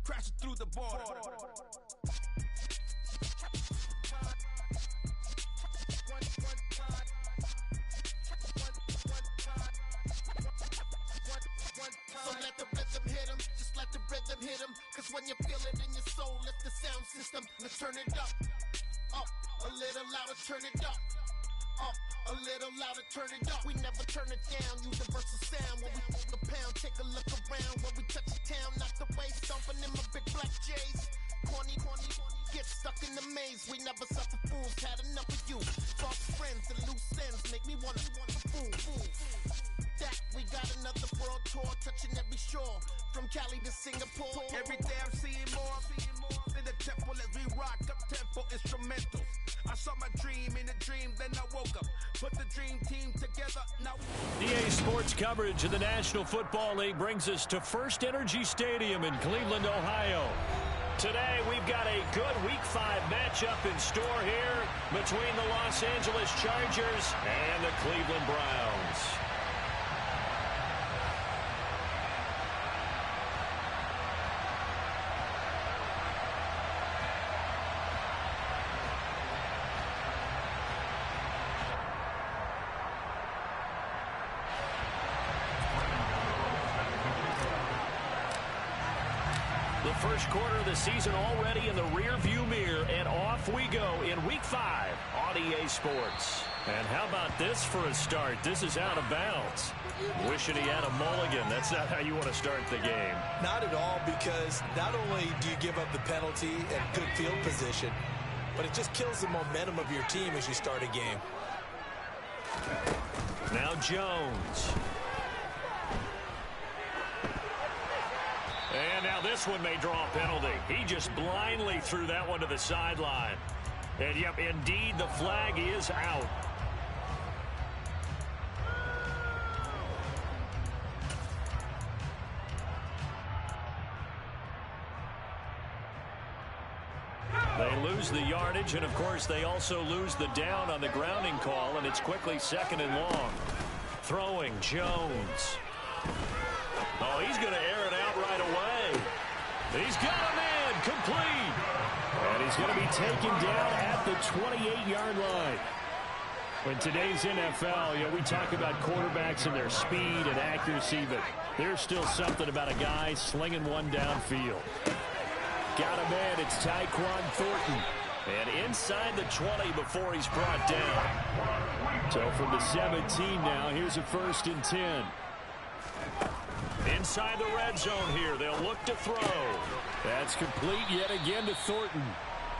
crashing through the border. So let the rhythm hit him, just let the rhythm hit him. Cause when you feel it in your soul, lift the sound system. Let's turn it up, a little louder, turn it up. A little louder, turn it up. We never turn it down, universal sound. When we hold the pound, take a look around. When we touch the town, knock the way, stomping in my big black J's. Corny, get stuck in the maze. We never suffer fools, had enough of you. False friends and loose ends make me wanna fool. That we got another world tour, touching every shore, from Cali to Singapore. Every day I'm seeing more in the temple as we rock up tempo instrumentals. I saw my dream in a dream, then I woke up. Put the dream team together, now. EA Sports coverage of the National Football League brings us to First Energy Stadium in Cleveland, Ohio. Today, we've got a good Week 5 matchup in store here between the Los Angeles Chargers and the Cleveland Browns. The first quarter of the season already in the rear-view mirror, and off we go in Week 5 on EA Sports. And how about this for a start? This is out of bounds. Wishing he had a mulligan. That's not how you want to start the game. Not at all, because not only do you give up the penalty and good field position, but it just kills the momentum of your team as you start a game. Now Jones. And now this one may draw a penalty. He just blindly threw that one to the sideline. And, yep, indeed, the flag is out. They lose the yardage, and, of course, they also lose the down on the grounding call, and it's quickly 2nd and long. Throwing, Jones. Oh, he's going to air it out right away. He's got a man complete. And he's going to be taken down at the 28-yard line. In today's NFL, we talk about quarterbacks and their speed and accuracy, but there's still something about a guy slinging one downfield. Got a man, it's Tyquan Thornton. And inside the 20 before he's brought down. So from the 17 now, here's a 1st and 10. Inside the red zone here, they'll look to throw. That's complete yet again to Thornton.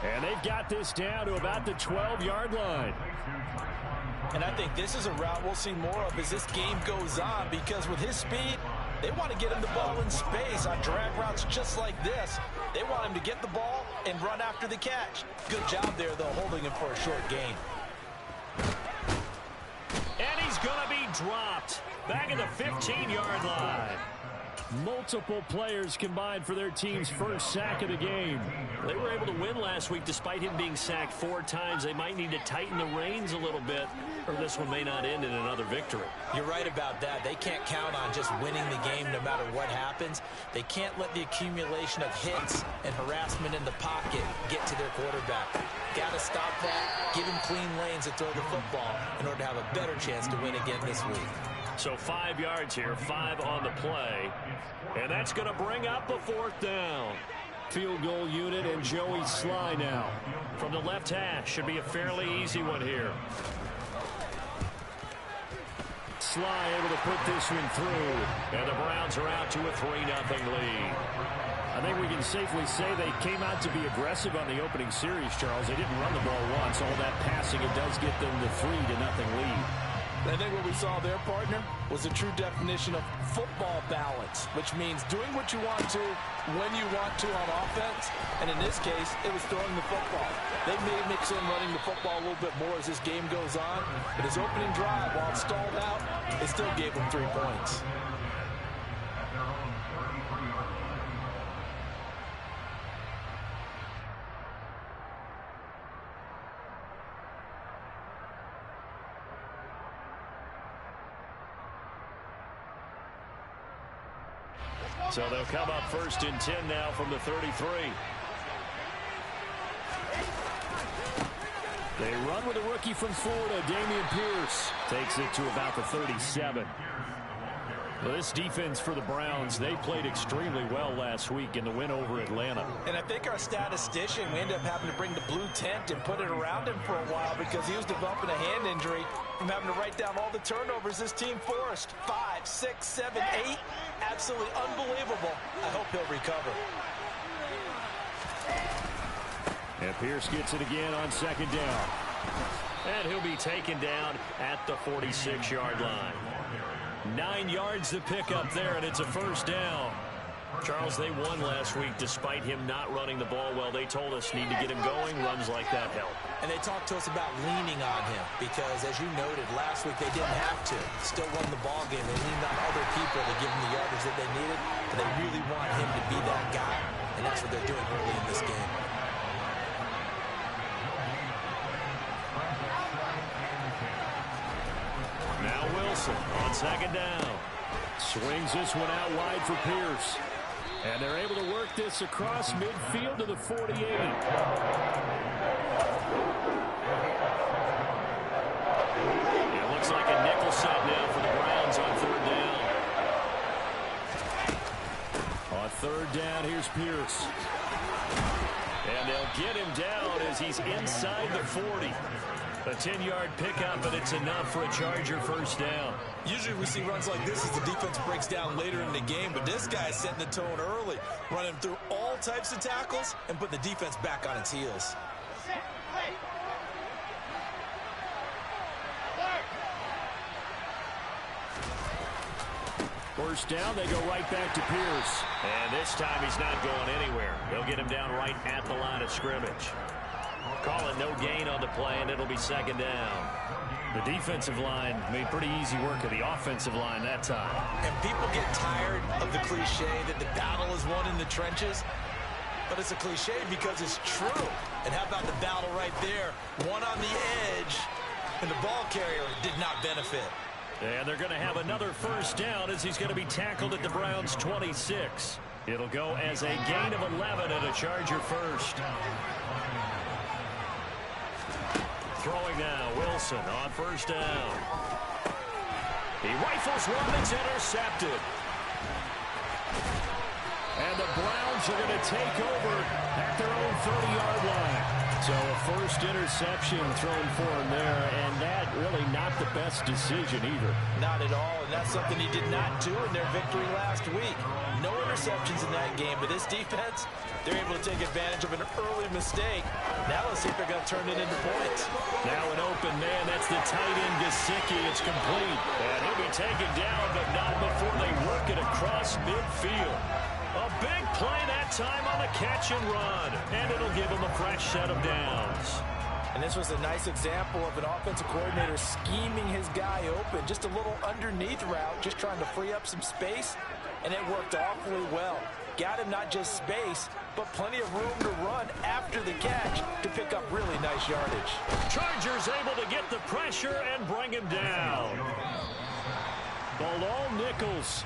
And they've got this down to about the 12-yard line. And I think this is a route we'll see more of as this game goes on, because with his speed, they want to get him the ball in space on drag routes just like this. They want him to get the ball and run after the catch. Good job there, though, holding him for a short gain. And he's going to be dropped back at the 15-yard line. Multiple players combined for their team's first sack of the game. They were able to win last week despite him being sacked 4 times. They might need to tighten the reins a little bit, or this one may not end in another victory. You're right about that. They can't count on just winning the game no matter what happens. They can't let the accumulation of hits and harassment in the pocket get to their quarterback. Got to stop that, give him clean lanes to throw the football in order to have a better chance to win again this week. So 5 yards here, 5 on the play. And that's going to bring up a 4th down. Field goal unit and Joey Sly now. From the left hash, should be a fairly easy one here. Sly able to put this one through. And the Browns are out to a 3-0 lead. I think we can safely say they came out to be aggressive on the opening series, Charles. They didn't run the ball once. All that passing, it does get them the 3-0 lead. I think what we saw there, partner, was a true definition of football balance, which means doing what you want to when you want to on offense. And in this case, it was throwing the football. They may mix in running the football a little bit more as this game goes on. But his opening drive, while it stalled out, it still gave him 3 points. So they'll come up 1st and 10 now from the 33. They run with a rookie from Florida, Dameon Pierce. Takes it to about the 37. Well, this defense for the Browns, they played extremely well last week in the win over Atlanta. And I think our statistician, we ended up having to bring the blue tent and put it around him for a while because he was developing a hand injury from having to write down all the turnovers this team forced. 5, 6, 7, 8. Absolutely unbelievable. I hope he'll recover. And Pierce gets it again on 2nd down. And he'll be taken down at the 46-yard line. 9 yards to pick up there, and it's a 1st down. Charles, they won last week despite him not running the ball well. They told us need to get him going. Runs like that help. And they talked to us about leaning on him because, as you noted, last week they didn't have to. Still won the ball game. They leaned on other people to give them the yardage that they needed. But they really want him to be that guy, and that's what they're doing early in this game. Now Wilson on 2nd down. Swings this one out wide for Pierce. And they're able to work this across midfield to the 48. It looks like a nickel set now for the Browns on 3rd down. On 3rd down, here's Pierce. And they'll get him down as he's inside the 40. A 10-yard pickup, and it's enough for a Charger 1st down. Usually we see runs like this as the defense breaks down later in the game, but this guy's setting the tone early, running through all types of tackles and putting the defense back on its heels. 1st down, they go right back to Pierce. And this time he's not going anywhere. They'll get him down right at the line of scrimmage. Call it no gain on the play, and it'll be 2nd down. The defensive line made pretty easy work of the offensive line that time. And people get tired of the cliche that the battle is won in the trenches. But it's a cliche because it's true. And how about the battle right there? One on the edge, and the ball carrier did not benefit. And they're going to have another 1st down as he's going to be tackled at the Browns' 26. It'll go as a gain of 11 and a Charger 1st. Throwing now, Wilson on 1st down. He rifles one that's intercepted. And the Browns are going to take over at their own 30-yard line. So a 1st interception thrown for him there, and that really not the best decision either. Not at all, and that's something he did not do in their victory last week. No interceptions in that game, but this defense, they're able to take advantage of an early mistake. Now let's see if they're going to turn it into points. Now an open man, that's the tight end Gesicki. It's complete, and he'll be taken down, but not before they work it across midfield. A big play that time on the catch and run, and it'll give him a fresh set of downs. And this was a nice example of an offensive coordinator scheming his guy open. Just a little underneath route, just trying to free up some space, and it worked awfully well. Got him not just space, but plenty of room to run after the catch to pick up really nice yardage. Chargers able to get the pressure and bring him down. Bilal Nichols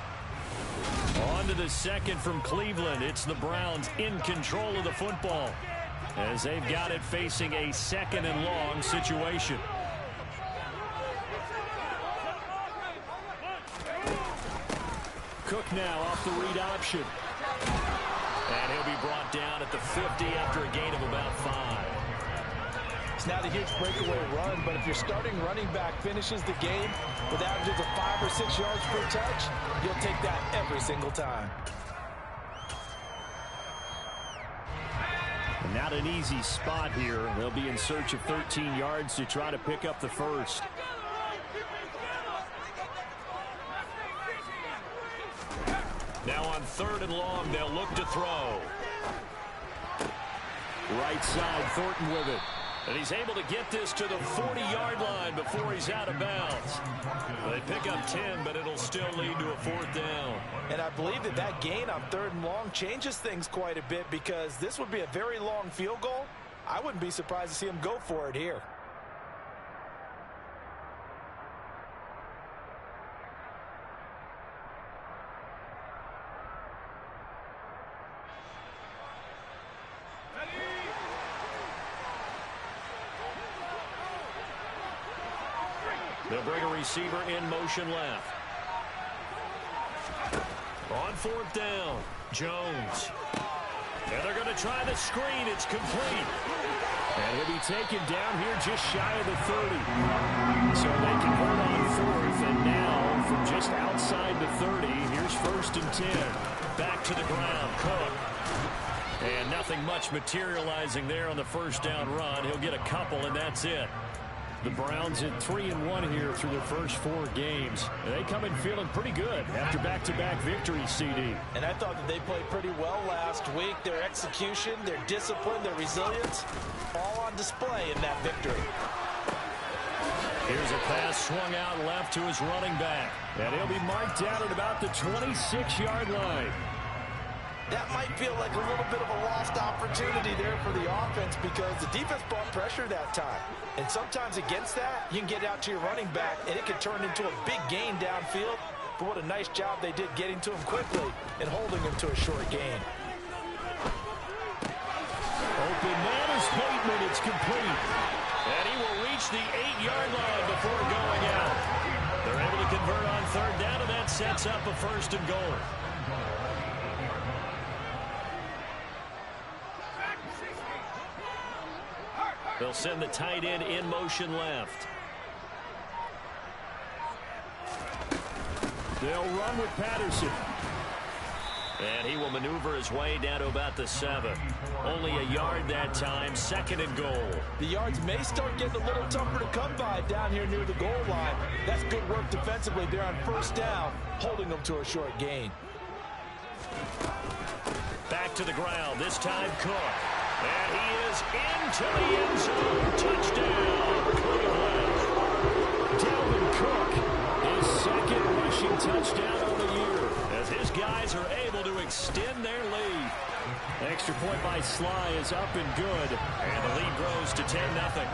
on to the 2nd from Cleveland. It's the Browns in control of the football as they've got it facing a 2nd and long situation. Cook now off the read option. And he'll be brought down at the 50 after a gain of about 5. It's not a huge breakaway run, but if your starting running back finishes the game with averages of 5 or 6 yards per touch, you'll take that every single time. Not an easy spot here. They'll be in search of 13 yards to try to pick up the 1st. Now on 3rd and long, they'll look to throw. Right side, Thornton with it. And he's able to get this to the 40-yard line before he's out of bounds. They pick up 10, but it'll still lead to a 4th down. And I believe that that gain on 3rd and long changes things quite a bit because this would be a very long field goal. I wouldn't be surprised to see him go for it here. They'll bring a receiver in motion left. On fourth down, Jones. And they're going to try the screen. It's complete. And he'll be taken down here just shy of the 30. So they convert on fourth. And now from just outside the 30, here's 1st and 10. Back to the ground, Cook. And nothing much materializing there on the first down run. He'll get a couple, and that's it. The Browns at 3-1 here through their first 4 games. And they come in feeling pretty good after back-to-back victories, CD. And I thought that they played pretty well last week. Their execution, their discipline, their resilience, all on display in that victory. Here's a pass swung out left to his running back. And he'll be marked out at about the 26-yard line. That might feel like a little bit of a lost opportunity there for the offense because the defense brought pressure that time. And sometimes against that, you can get out to your running back, and it can turn into a big gain downfield. But what a nice job they did getting to him quickly and holding him to a short gain. Open man is Bateman. It's complete. And he will reach the 8-yard line before going out. They're able to convert on third down, and that sets up a 1st and goal. They'll send the tight end in motion left. They'll run with Patterson. And he will maneuver his way down to about the 7. Only a yard that time, 2nd and goal. The yards may start getting a little tougher to come by down here near the goal line. That's good work defensively there on first down, holding them to a short gain. Back to the ground, this time Cook. And he is into the end zone. Touchdown, Cleveland. Dalvin Cook, his 2nd rushing touchdown of the year, as his guys are able to extend their lead. Extra point by Sly is up and good, and the lead grows to 10-0.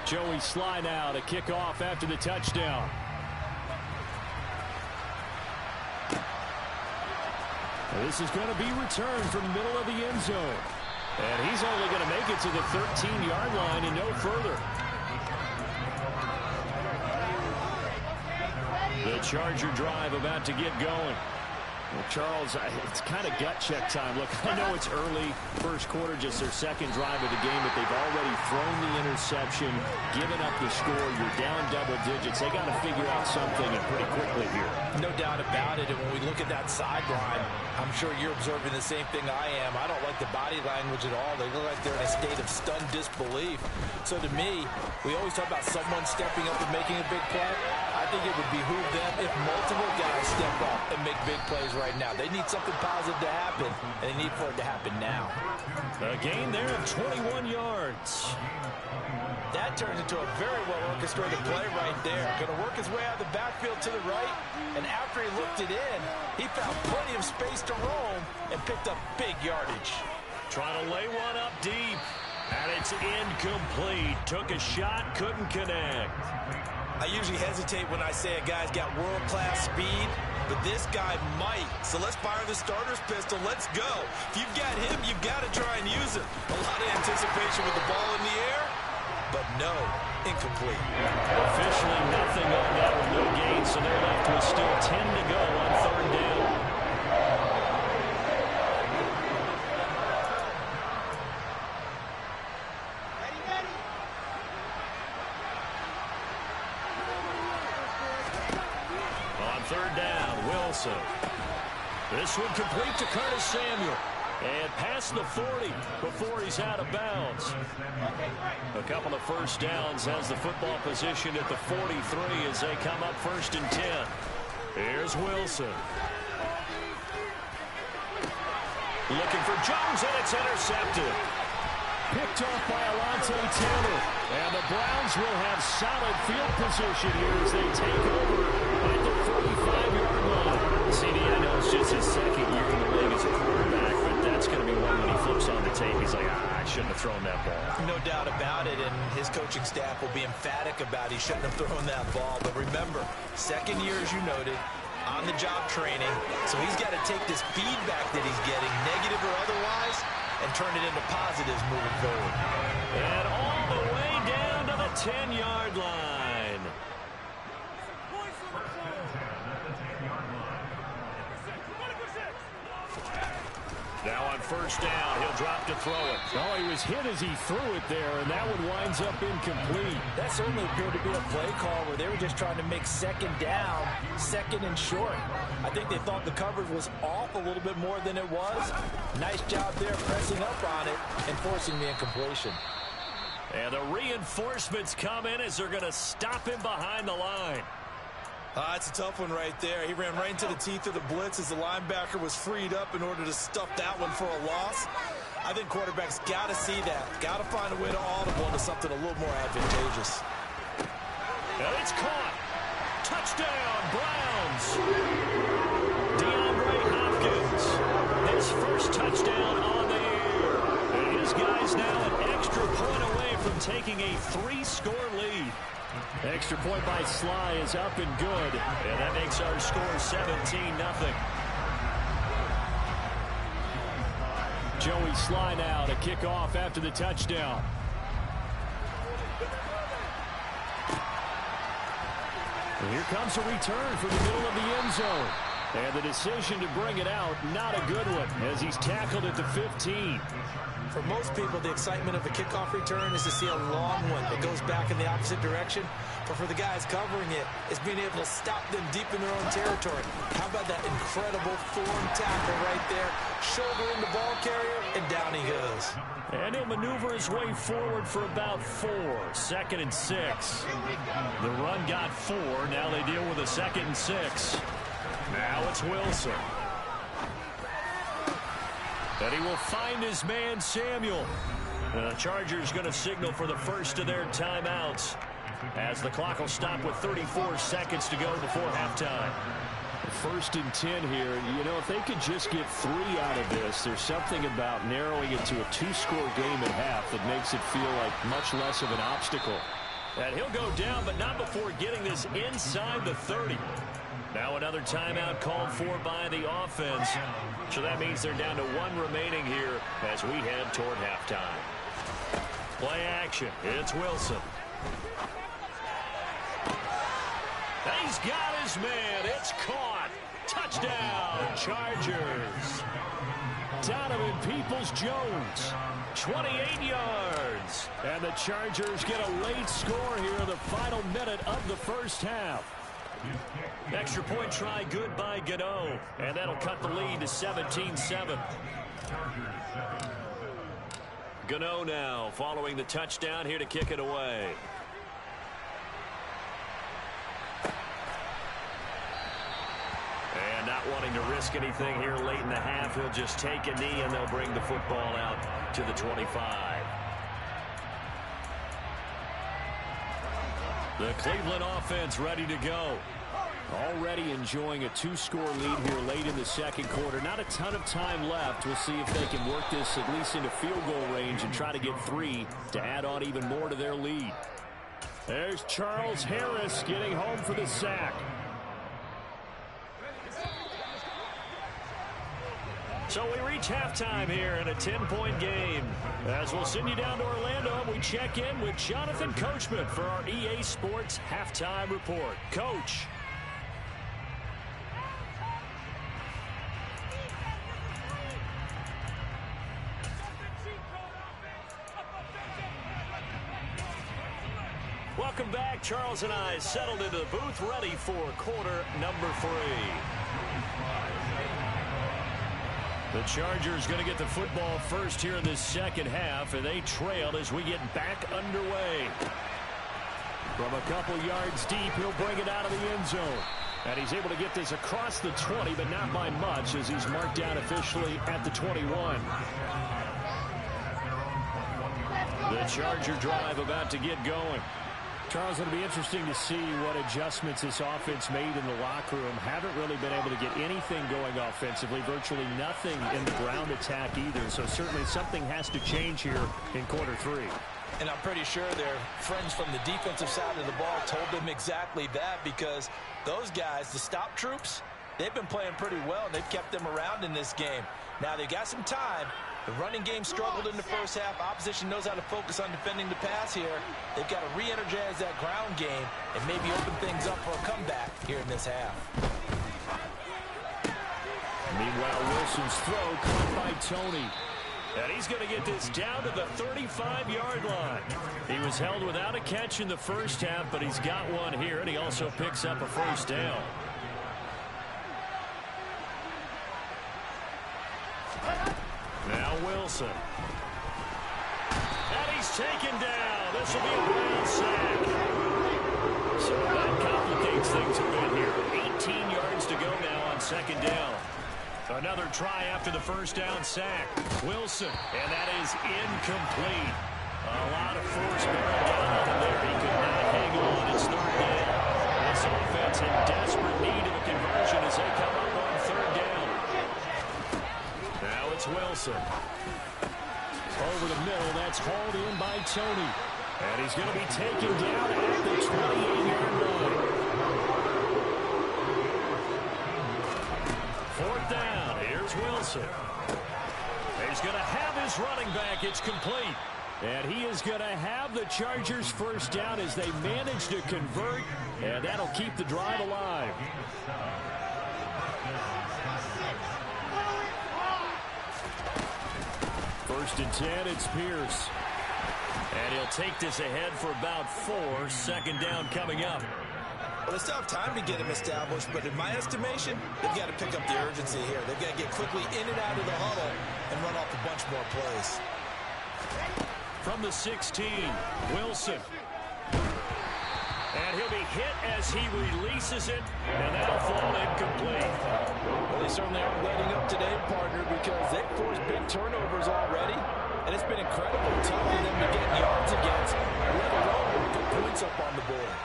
Joey Sly now to kick off after the touchdown. This is going to be returned from the middle of the end zone. And he's only going to make it to the 13-yard line and no further. The Charger drive about to get going. Well, Charles, it's kind of gut check time. Look, I know it's early, first quarter, just their 2nd drive of the game, but they've already thrown the interception, given up the score. You're down double digits. They got to figure out something and pretty quickly here. No doubt about it. And when we look at that sideline, I'm sure you're observing the same thing I am. I don't like the body language at all. They look like they're in a state of stunned disbelief. So to me, we always talk about someone stepping up and making a big play. I think it would behoove them if multiple guys step up and make big plays right now. They need something positive to happen, and they need for it to happen now. A gain there of 21 yards. That turns into a very well-orchestrated play right there. Going to work his way out of the backfield to the right, and after he looked it in, he found plenty of space to roam and picked up big yardage. Trying to lay one up deep, and it's incomplete. Took a shot, couldn't connect. I usually hesitate when I say a guy's got world-class speed, but this guy might. So let's fire the starter's pistol. Let's go. If you've got him, you've got to try and use it. A lot of anticipation with the ball in the air, but no, incomplete. Officially nothing on that one, no gain, so they're left with still 10 to go on third down. Third down, Wilson. This one complete to Curtis Samuel. And past the 40 before he's out of bounds. A couple of first downs has the football position at the 43 as they come up 1st and 10. Here's Wilson. Looking for Jones, and it's intercepted. Picked off by Alontae Taylor. And the Browns will have solid field position here as they take over at the 45-yard line. CD, I know it's just his 2nd year in the league as a quarterback, but that's going to be one when he flips on the tape. He's like, I shouldn't have thrown that ball. No doubt about it, and his coaching staff will be emphatic about he shouldn't have thrown that ball. But remember, second year, as you noted, on-the-job training. So he's got to take this feedback that he's getting, negative or otherwise, and turn it into positives moving forward. And all the way down to the 10-yard line. Now on first down, he'll drop to throw it. Oh, he was hit as he threw it there, and that one winds up incomplete. That certainly appeared to be a play call where they were just trying to make second down, second and short. I think they thought the coverage was off a little bit more than it was. Nice job there pressing up on it and forcing the incompletion. And the reinforcements come in as they're going to stop him behind the line. It's a tough one right there. He ran right into the teeth of the blitz as the linebacker was freed up in order to stuff that one for a loss. I think quarterbacks got to see that. Got to find a way to audible into something a little more advantageous. And it's caught. Touchdown, Browns. DeAndre Hopkins. His first touchdown on the year. And his guys now an extra point away from taking a 3-score lead. Extra point by Sly is up and good. And that makes our score 17-0. Joey Sly now to kick off after the touchdown. And here comes a return from the middle of the end zone. And the decision to bring it out, not a good one, as he's tackled at the 15. For most people, the excitement of a kickoff return is to see a long one that goes back in the opposite direction. But for the guys covering it, it's being able to stop them deep in their own territory. How about that incredible form tackle right there? Shoulder in the ball carrier, and down he goes. And he'll maneuver his way forward for about 4. 2nd and 6. The run got 4. Now they deal with a 2nd and 6. Now it's Wilson. And he will find his man, Samuel. The Chargers going to signal for the first of their timeouts as the clock will stop with 34 seconds to go before halftime. 1st and 10 here. You know, if they could just get 3 out of this, there's something about narrowing it to a 2-score game at half that makes it feel like much less of an obstacle. And he'll go down, but not before getting this inside the 30. Now another timeout called for by the offense. So that means they're down to 1 remaining here as we head toward halftime. Play action. It's Wilson. He's got his man. It's caught. Touchdown, Chargers. Donovan Peoples-Jones, 28 yards. And the Chargers get a late score here in the final minute of the first half. Extra point try good by Gano, and that'll cut the lead to 17-7. Gano now following the touchdown here to kick it away. And not wanting to risk anything here late in the half, he'll just take a knee and they'll bring the football out to the 25. The Cleveland offense ready to go. Already enjoying a 2-score lead here late in the second quarter. Not a ton of time left. We'll see if they can work this at least into field goal range and try to get 3 to add on even more to their lead. There's Charles Harris getting home for the sack. So we reach halftime here in a 10-point game. As we'll send you down to Orlando, we check in with Jonathan Coachman for our EA Sports Halftime Report. Coach. Welcome back. Charles and I settled into the booth ready for quarter number 3. The Chargers going to get the football first here in this second half, and they trail as we get back underway. From a couple yards deep, he'll bring it out of the end zone. And he's able to get this across the 20, but not by much, as he's marked down officially at the 21. The Charger drive about to get going. Charles, it'll be interesting to see what adjustments this offense made in the locker room. Haven't really been able to get anything going offensively, virtually nothing in the ground attack either. So certainly something has to change here in quarter three. And I'm pretty sure their friends from the defensive side of the ball told them exactly that, because those guys, the stop troops, they've been playing pretty well, and they've kept them around in this game. Now, they got some time. The running game struggled in the first half. Opposition knows how to focus on defending the pass here. They've got to re-energize that ground game and maybe open things up for a comeback here in this half. Meanwhile, Wilson's throw caught by Tony. And he's going to get this down to the 35-yard line. He was held without a catch in the first half, but he's got one here, and he also picks up a first down. Now Wilson. And he's taken down. This will be a Brown sack. So that complicates things a bit here. 18 yards to go now on second down. Another try after the first down sack. Wilson, and that is incomplete. A lot of force bearing down on him there. He could not hang on. It's third down. This offense in desperate need of a conversion as they come up on third down. Now it's Wilson. Over the middle, that's hauled in by Tony. And he's going to be taken down at the 28-yard line. Fourth down, here's Wilson. He's going to have his running back. It's complete. And he is going to have the Chargers first down as they manage to convert. And that'll keep the drive alive. First and 10, it's Pierce. And he'll take this ahead for about 4. Second down coming up. Well, they still have time to get him established, but in my estimation, they've got to pick up the urgency here. They've got to get quickly in and out of the huddle and run off a bunch more plays. From the 16, Wilson. And he'll be hit as he releases it, and that'll fall incomplete. Well, they certainly aren't letting up today, partner, because they've forced big turnovers already, and it's been incredibly tough for them to get yards against, let alone put points up on the board.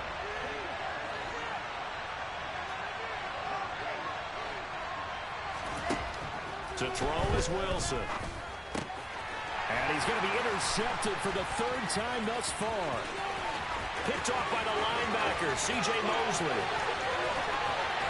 To throw is Wilson. And he's going to be intercepted for the third time thus far. Picked off by the linebacker, C.J. Mosley.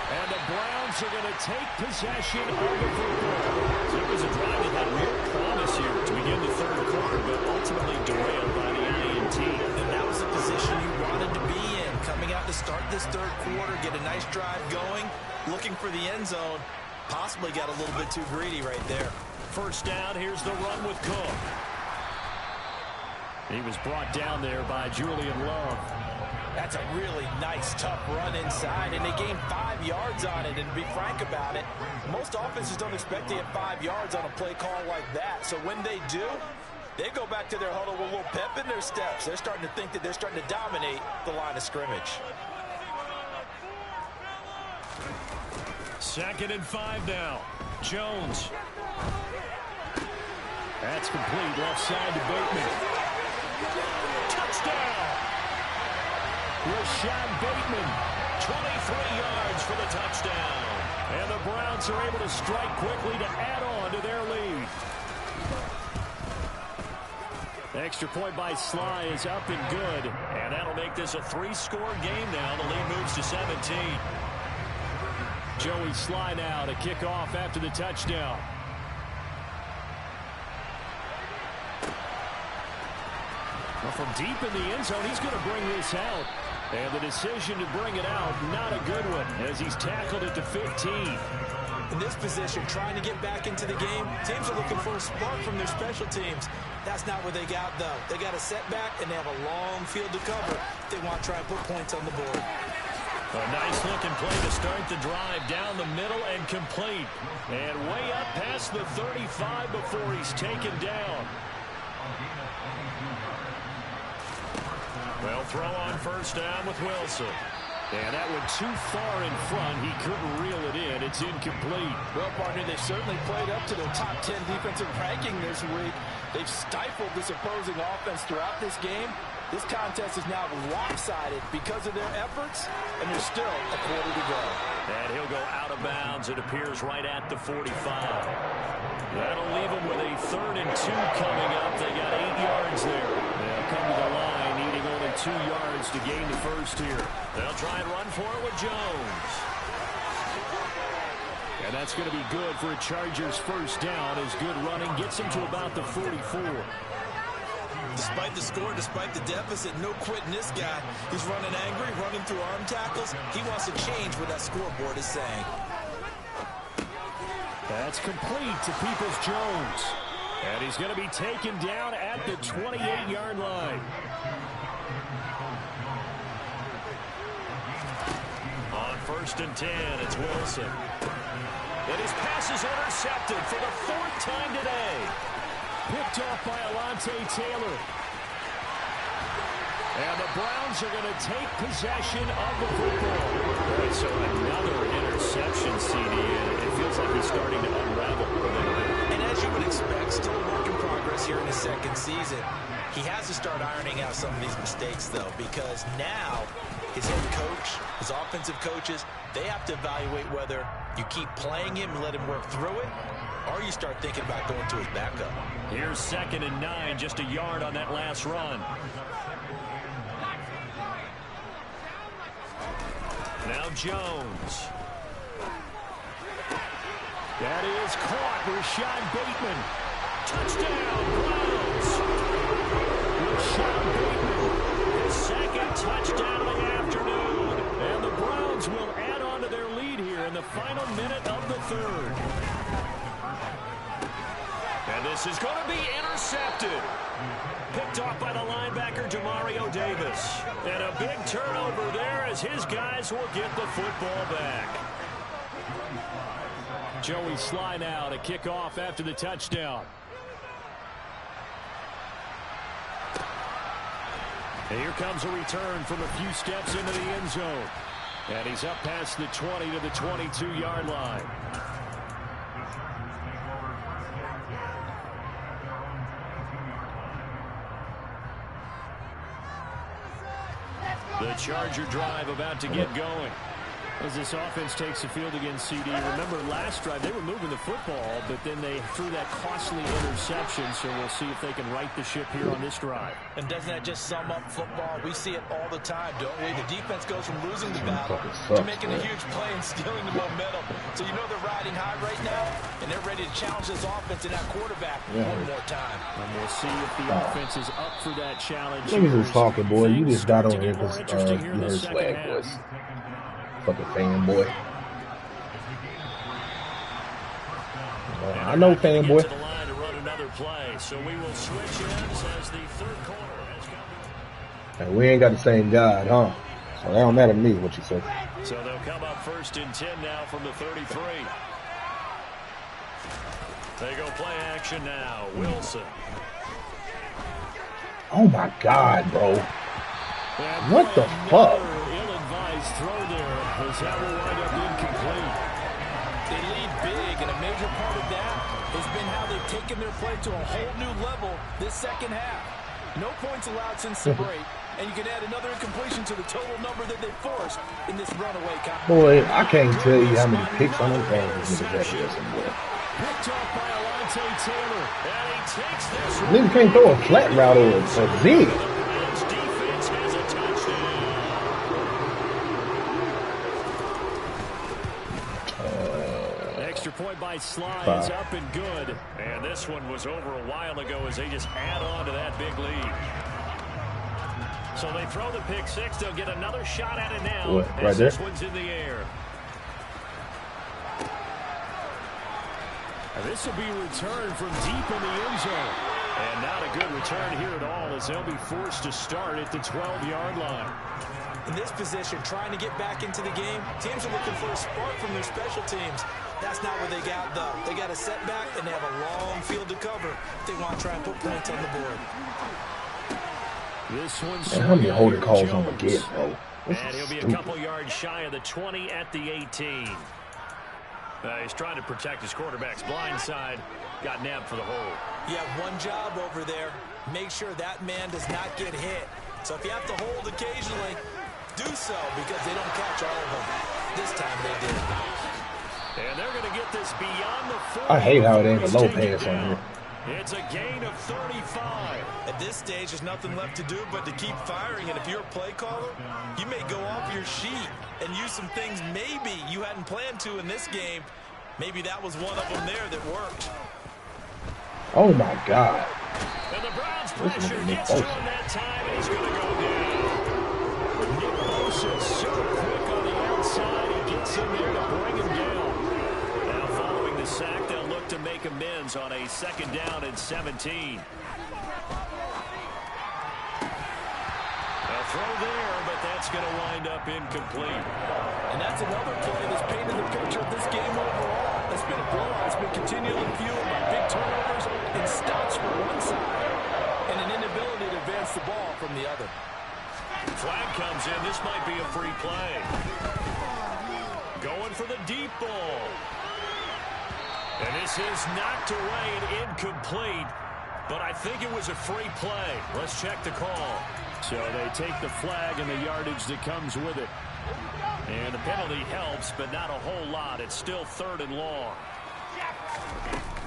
And the Browns are going to take possession of the football. So it was a drive that had real promise here to begin the third quarter, but ultimately derailed by the INT. And that was the position you wanted to be in. Coming out to start this third quarter, get a nice drive going, looking for the end zone. Possibly got a little bit too greedy right there. First down, here's the run with Cook. He was brought down there by Julian Love. That's a really nice, tough run inside, and they gained 5 yards on it. And to be frank about it, most offenses don't expect to get 5 yards on a play call like that. So when they do, they go back to their huddle with a little pep in their steps. They're starting to think that they're starting to dominate the line of scrimmage. Second and 5 now. Jones. That's complete. Left side to Bateman. Touchdown! Rashad Bateman. 23 yards for the touchdown. And the Browns are able to strike quickly to add on to their lead. The extra point by Sly is up and good. And that'll make this a 3-score game now. The lead moves to 17. Joey Sly now to kick off after the touchdown. Well, from deep in the end zone, he's going to bring this out. And the decision to bring it out, not a good one, as he's tackled at the 15. In this position, trying to get back into the game, teams are looking for a spark from their special teams. That's not what they got, though. They got a setback, and they have a long field to cover if they want to try and put points on the board. A nice-looking play to start the drive down the middle and complete. And way up past the 35 before he's taken down. Well, throw on first down with Wilson. And that went too far in front. He couldn't reel it in. It's incomplete. Well, partner, they've certainly played up to their top 10 defensive ranking this week. They've stifled this opposing offense throughout this game. This contest is now lopsided because of their efforts, and there's still a quarter to go. And he'll go out of bounds. It appears right at the 45. That'll leave them with a 3rd and 2 coming up. They got 8 yards there. They'll come to the line, needing only 2 yards to gain the first here. They'll try and run for it with Jones. And that's going to be good for a Chargers first down, as good running gets him to about the 44. Despite the score, despite the deficit, no quitting this guy. He's running angry, running through arm tackles. He wants to change what that scoreboard is saying. That's complete to Peoples-Jones. And he's going to be taken down at the 28-yard line. On 1st and 10, it's Wilson. And his pass is intercepted for the 4th time today. Picked off by Alontae Taylor. And the Browns are going to take possession of the football. Right, so another interception, CD. It feels like he's starting to unravel a little bit. And as you would expect, still a work in progress here in his 2nd season. He has to start ironing out some of these mistakes, though, because now his head coach, his offensive coaches, they have to evaluate whether you keep playing him and let him work through it, or you start thinking about going to his backup. Here's 2nd and 9, just a yard on that last run. Now Jones. That is caught. Rashad Bateman. Touchdown, Browns. Rashad Bateman, his 2nd touchdown of the afternoon. And the Browns will add on to their lead here in the final minute of the 3rd. And this is going to be intercepted. Picked off by the linebacker, Demario Davis. And a big turnover there as his guys will get the football back. Joey Sly now to kick off after the touchdown. And here comes a return from a few steps into the end zone. And he's up past the 20 to the 22-yard line. The Charger drive about to get going. As this offense takes the field against CD. Remember, last drive, they were moving the football, but then they threw that costly interception, so we'll see if they can right the ship here on this drive. And doesn't that just sum up football? We see it all the time, don't we? The defense goes from losing the battle to making a huge play and stealing the momentum. So you know they're riding high right now, and they're ready to challenge this offense and that quarterback one more time. And we'll see if the offense is up for that challenge. Niggas was talking, boy. You just got on here because you heard swag voice. Fucking fanboy. I know fanboy. So we will switch ends as the 3rd quarter has come. And we ain't got the same guy, huh? So that don't matter to me what you say. So they'll come up 1st and 10 now from the 33. They go play action now. Wilson. Oh my God, bro. What the fuck? Ill-advised throw there as that will wind up incomplete. They lead big, and a major part of that has been how they've taken their play to a whole new level this 2nd half. No points allowed since the break, and you can add another incompletion to the total number that they forced in this runaway contest. Boy, I can't tell you how many picks on them things niggas got here somewhere. Picked off by Alontae Taylor, and he takes this. Niggas can't throw a flat route or a zig. Defense has a touchdown. Extra point by Sly is up and good. And this one was over a while ago as they just add on to that big lead. So they throw the pick six. They'll get another shot at it now. What, right there? This one's in the air. And this will be returned from deep in the end zone. And not a good return here at all as they'll be forced to start at the 12-yard line. In this position, trying to get back into the game, teams are looking for a spark from their special teams. That's not what they got, though. They got a setback, and they have a long field to cover if they want to try and put points on the board. This one's how many holding calls I'm going to get, bro? And he'll be a couple yards shy of the 20 at the 18. He's trying to protect his quarterback's blind side. Got nabbed for the hold. You have one job over there. Make sure that man does not get hit. So if you have to hold occasionally, do so because they don't catch all of them. This time they did. And they're going to get this beyond the 40. I hate how it ain't a low pass on here. It's a gain of 35. At this stage, there's nothing left to do but to keep firing. And if you're a play caller, you may go off your sheet and use some things maybe you hadn't planned to in this game. Maybe that was one of them there that worked. Oh, my God. And the Browns pressure gets to him that time, and he's going to go down. Nick Bosa so quick on the outside. He gets in there to bring him down. Now following the sack, they'll look to make amends on a 2nd down and 17. A throw there, but that's going to wind up incomplete. And that's another play that's painted the picture of this game overall. It's been a blowout. It's been continually fueled by big turnovers and stops from one side and an inability to advance the ball from the other. Flag comes in. This might be a free play. Going for the deep ball. And this is knocked away and incomplete. But I think it was a free play. Let's check the call. So they take the flag and the yardage that comes with it. And the penalty helps, but not a whole lot. It's still 3rd and long.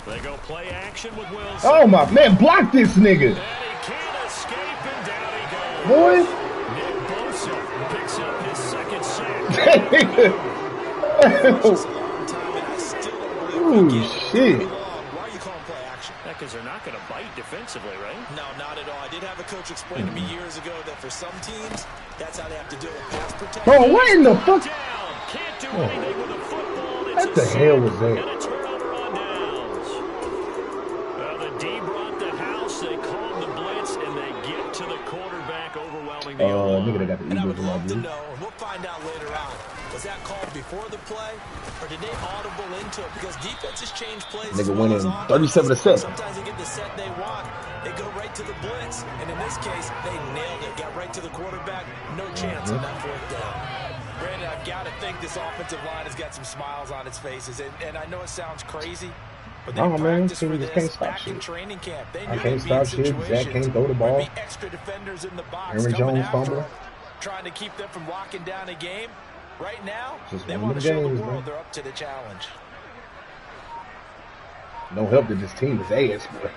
They go play action with Wilson. Oh, my man. Block this nigga. And he can't escape, and down he goes. Boy. Nick Bosa picks up his 2nd sack. Oh, shit. Why are you calling play action? Because they're not going to bite defensively, right? No, not at all. I did have a coach explain to me years ago that for some teams, that's how they have to deal with pass protection. Bro, what in the fuck? Can't do anything with the football. What the hell was that? And a turnover on downs. Well, the D brought the house. They called the blitz, and they get to the quarterback, overwhelming the Nigga, they got the And I Eagles would in my love to view. know, and we'll find out later on, was that called before the play, or did they audible into it? Because defenses change plays. Nigga went in 37 to 7. Sometimes they get the set they want. They go right to the blitz, and in this case, they nailed it. Got right to the quarterback. No chance on that 4th down. Brandon, I've got to think this offensive line has got some smiles on its faces, and I know it sounds crazy, but they practiced for this back in training camp. They knew I can't they'd be in stop shit. Zach situations can't throw the where ball. there'd be extra defenders in the box Aaron coming Jones after fumble. them, trying to keep them from locking down a game. Right now, Just they one want of to them show the games, world man. they're up to the challenge. No help that this team is ass, boy.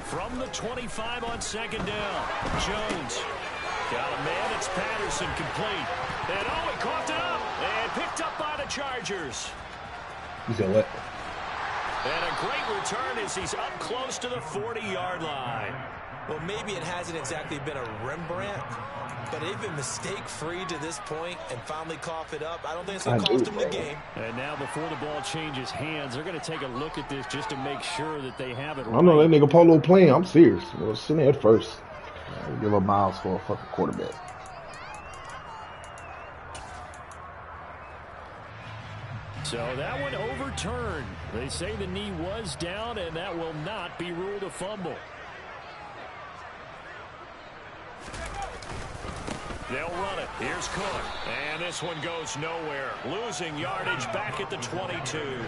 From the 25 on 2nd down. Jones. Got a man. It's Patterson complete. And he caught it up. And picked up by the Chargers. You said what? And a great return as he's up close to the 40-yard line. Well, maybe it hasn't exactly been a Rembrandt, but they've been mistake-free to this point and finally cough it up. I don't think it's going to cost them the game. And now before the ball changes hands, they're going to take a look at this just to make sure that they have it right. I know that nigga Polo playing. I'm serious. Well, send it at first. Give up miles for a fucking quarterback. So that one overturned. They say the knee was down, and that will not be ruled a fumble. They'll run it. Here's Cook. And this one goes nowhere. Losing yardage back at the 22.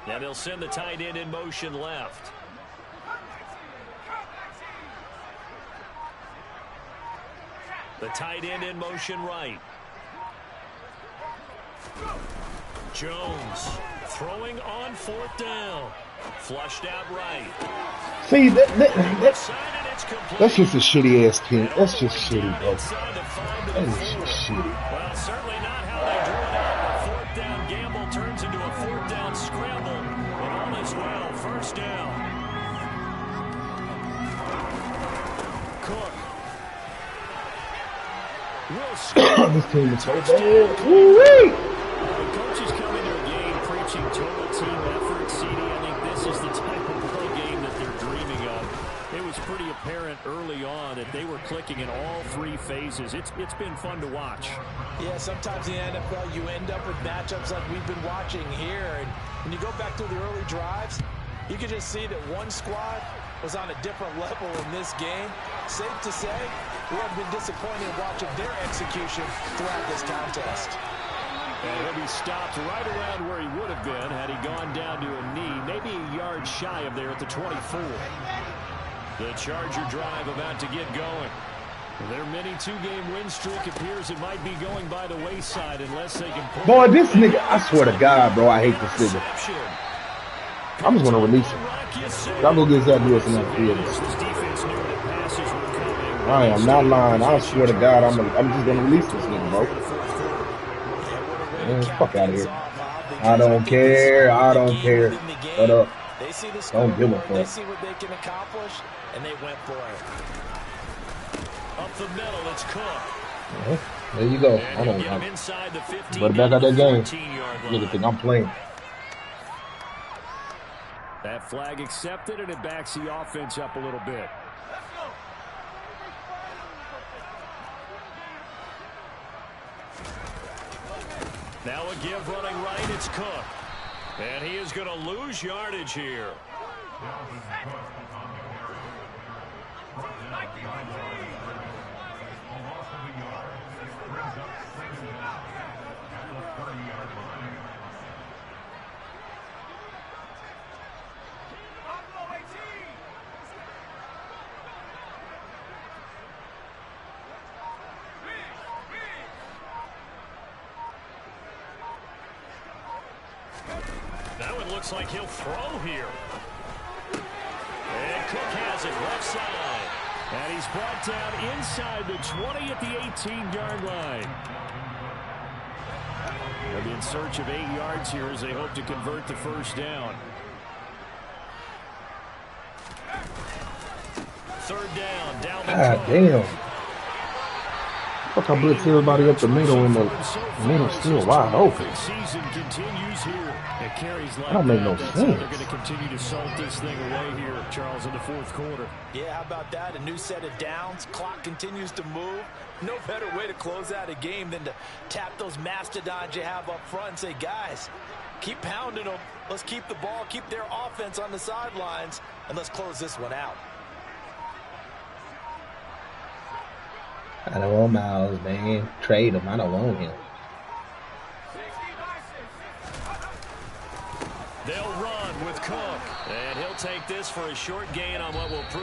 Now they'll send the tight end in motion left. The tight end in motion right. Jones throwing on 4th down. Flushed out right. See, that's just a shitty ass team. That's just shitty, bro. That is just shitty. Well, certainly not how they drew it out. A 4th down gamble turns into a 4th down scramble. But all is well. 1st down. Cook. This team is so bad. Woo-wee! The coaches come into a game preaching total team effort. CD, I think this is the type of ball game that they're dreaming of. It was pretty apparent early on that they were clicking in all 3 phases. It's been fun to watch. Yeah, sometimes in the NFL you end up with matchups like we've been watching here. And when you go back to the early drives, you can just see that one squad was on a different level in this game. Safe to say, we have been disappointed watching their execution throughout this contest. And he'll be stopped right around where he would have been had he gone down to a knee, maybe a yard shy of there at the 24. The Charger drive about to get going. Their mini two-game win streak appears it might be going by the wayside unless they can pull. Boy, this nigga, I swear to God, bro, I hate this nigga. I'm just going to release him. Y'all go get Zach Wilson on the field. I am not lying. I swear to God, I'm just going to release this nigga, bro. Man, fuck out of here. I don't care. I don't care. Shut up. Don't give a fuck. They see what they can accomplish, and they went for it. Up the middle, it's Cook. There you go. I don't know. But back out that game. Nigga think I'm playing. That flag accepted, and it backs the offense up a little bit. Now a give running right, it's Cook. And he is going to lose yardage here. That one looks like he'll throw here. And Cook has it left side. And he's brought down inside the 20 at the 18-yard line. They'll be in search of 8 yards here as they hope to convert the first down. Third down the God damn. Fuck, I blitz everybody up the middle, and the middle still wide open. Season continues here. It carries like that don't make no sense. sense. They're going to continue to salt this thing away here, Charles, in the fourth quarter. Yeah, how about that? A new set of downs. Clock continues to move. No better way to close out a game than to tap those mastodons you have up front and say, guys, keep pounding them. Let's keep the ball, keep their offense on the sidelines, and let's close this one out. I don't want Miles, man. Trade him. I don't want him. They'll run with Cook. And he'll take this for a short gain on what will prove